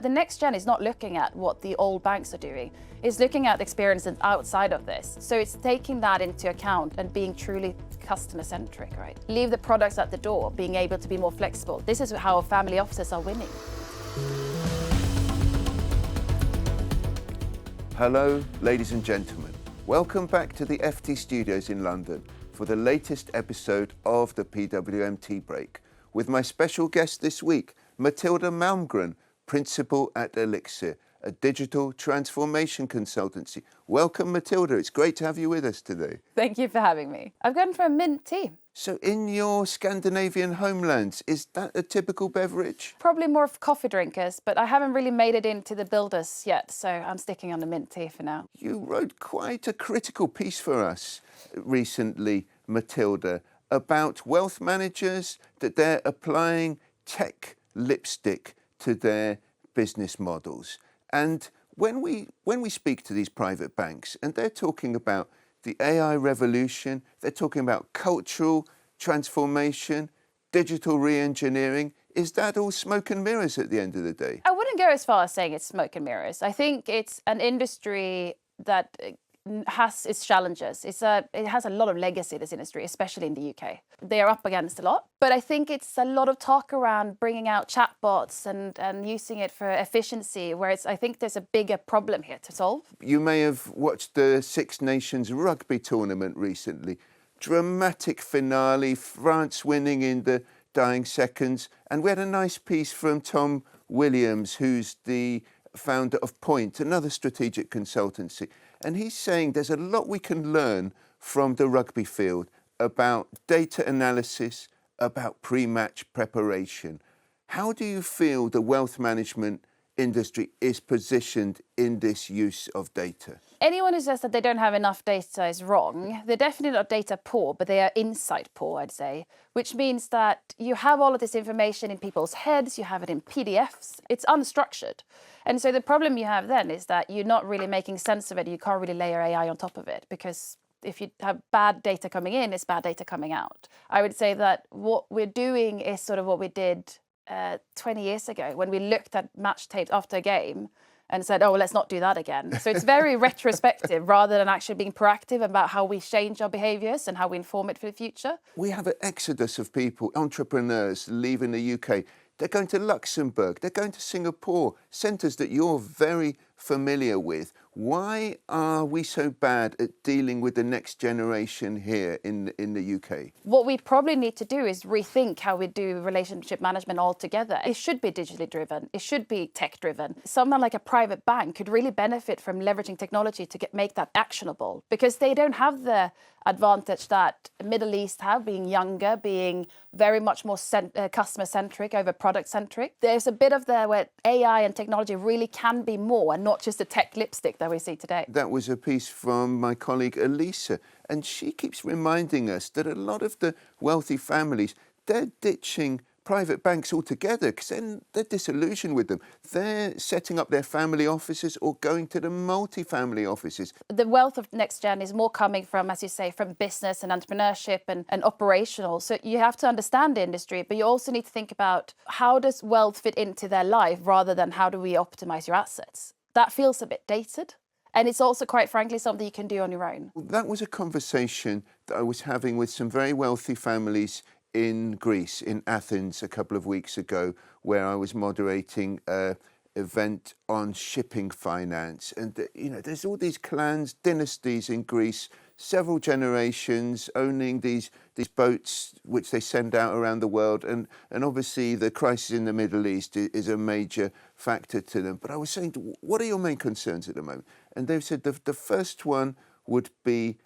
The next gen is not looking at what the old banks are doing. It's looking at the experiences outside of this. So it's taking that into account and being truly customer-centric, right? Leave the products at the door, being able to be more flexible. This is how family offices are winning. Hello, ladies and gentlemen. Welcome back to the FT Studios in London for the latest episode of the PWM Tea Break, with my special guest this week, Matilda Malmgren, Principal at Elixirr, a digital transformation consultancy. Welcome, Matilda. It's great to have you with us today. Thank you for having me. I've gone for a mint tea. So in your Scandinavian homelands, is that a typical beverage? Probably more of coffee drinkers, but I haven't really made it into the builders yet, so I'm sticking on the mint tea for now. You wrote quite a critical piece for us recently, Matilda, about wealth managers, that they're applying tech lipstick to their business models. And when we speak to these private banks and they're talking about the AI revolution, they're talking about cultural transformation, digital re-engineering, is that all smoke and mirrors at the end of the day? I wouldn't go as far as saying it's smoke and mirrors. I think it's an industry that has its challenges. It has a lot of legacy, this industry, especially in the UK. They are up against a lot, but I think it's a lot of talk around bringing out chatbots and using it for efficiency, whereas I think there's a bigger problem here to solve. You may have watched the Six Nations rugby tournament recently. Dramatic finale, France winning in the dying seconds. And we had a nice piece from Tom Williams, who's the founder of Point, another strategic consultancy. And he's saying there's a lot we can learn from the rugby field about data analysis, about pre-match preparation. How do you feel the wealth management industry is positioned in this use of data? Anyone who says that they don't have enough data is wrong. They're definitely not data poor, but they are insight poor, I'd say, which means that you have all of this information in people's heads, you have it in PDFs, it's unstructured. And so the problem you have then is that you're not really making sense of it. You can't really layer AI on top of it, because if you have bad data coming in, it's bad data coming out. I would say that what we're doing is sort of what we did 20 years ago when we looked at match tapes after a game and said, oh, well, let's not do that again. So it's very retrospective rather than actually being proactive about how we change our behaviours and how we inform it for the future. We have an exodus of people, entrepreneurs leaving the UK. They're going to Luxembourg, they're going to Singapore, centres that you're very familiar with. Why are we so bad at dealing with the next generation here in the UK? What we probably need to do is rethink how we do relationship management altogether. It should be digitally driven. It should be tech driven. Someone like a private bank could really benefit from leveraging technology to make that actionable, because they don't have the advantage that Middle East have, being younger, being very much more customer-centric over product-centric. There's a bit of there where AI and technology really can be more and not just the tech lipstick that we see today. That was a piece from my colleague Elixirr, and she keeps reminding us that a lot of the wealthy families, they're ditching private banks altogether because then they're disillusioned with them. They're setting up their family offices or going to the multi-family offices. The wealth of next gen is more coming from, as you say, from business and entrepreneurship and operational. So you have to understand the industry, but you also need to think about how does wealth fit into their life rather than how do we optimize your assets. That feels a bit dated. And it's also, quite frankly, something you can do on your own. That was a conversation that I was having with some very wealthy families in Greece, in Athens, a couple of weeks ago, where I was moderating an event on shipping finance. And, there's all these clans, dynasties in Greece, several generations owning these boats which they send out around the world. And obviously the crisis in the Middle East is a major factor to them. But I was saying, what are your main concerns at the moment? And they've said the first one would be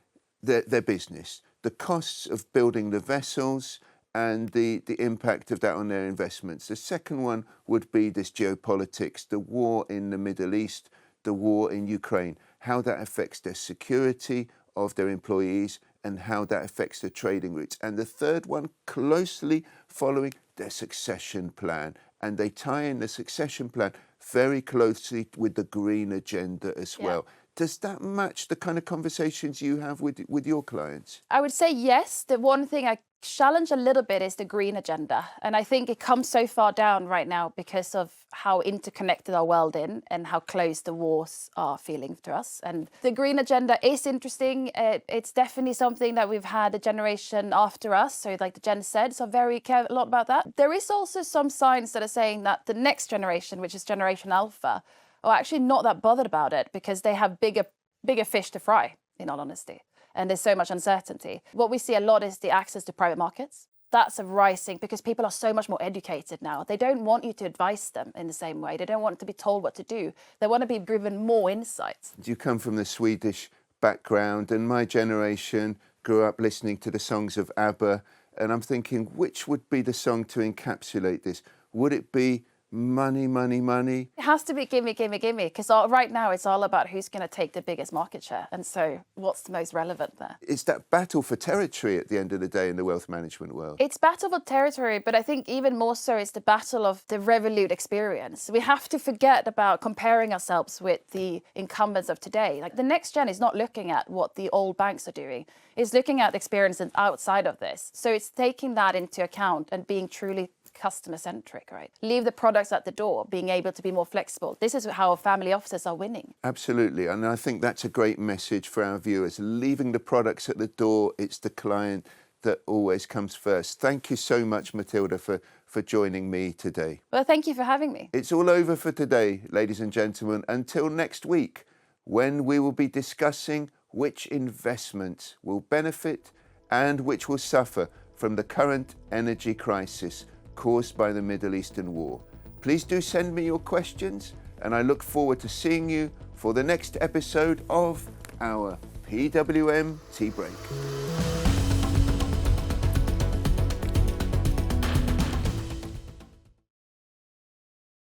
their business, the costs of building the vessels, and the impact of that on their investments. The second one would be this geopolitics, the war in the Middle East, the war in Ukraine, how that affects their security of their employees and how that affects the trading routes. And the third one, closely following their succession plan. And they tie in the succession plan very closely with the green agenda as well. Does that match the kind of conversations you have with your clients? I would say yes. The one thing I challenge a little bit is the green agenda. And I think it comes so far down right now because of how interconnected our world is and how close the wars are feeling to us. And the green agenda is interesting. It's definitely something that we've had a generation after us. So like the Gen Zs are very care a lot about that. There is also some signs that are saying that the next generation, which is Generation Alpha, are actually not that bothered about it because they have bigger fish to fry, in all honesty. And there's so much uncertainty. What we see a lot is the access to private markets. That's a rising because people are so much more educated now. They don't want you to advise them in the same way. They don't want to be told what to do. They want to be given more insights. You come from the Swedish background, and my generation grew up listening to the songs of Abba, and I'm thinking, which would be the song to encapsulate this? Would it be money, money, money? It has to be gimme, gimme, gimme, because right now it's all about who's going to take the biggest market share. And so what's the most relevant there? It's that battle for territory at the end of the day in the wealth management world. It's battle for territory, but I think even more so it's the battle of the Revolut experience. We have to forget about comparing ourselves with the incumbents of today. Like the next gen is not looking at what the old banks are doing. It's looking at the experiences outside of this. So it's taking that into account and being truly customer-centric, right? Leave the products at the door, being able to be more flexible. This is how family offices are winning. Absolutely, and I think that's a great message for our viewers. Leaving the products at the door, it's the client that always comes first. Thank you so much, Matilda, for joining me today. Well, thank you for having me. It's all over for today, ladies and gentlemen. Until next week, when we will be discussing which investments will benefit and which will suffer from the current energy crisis caused by the Middle Eastern war. Please do send me your questions, and I look forward to seeing you for the next episode of our PWM Tea Break.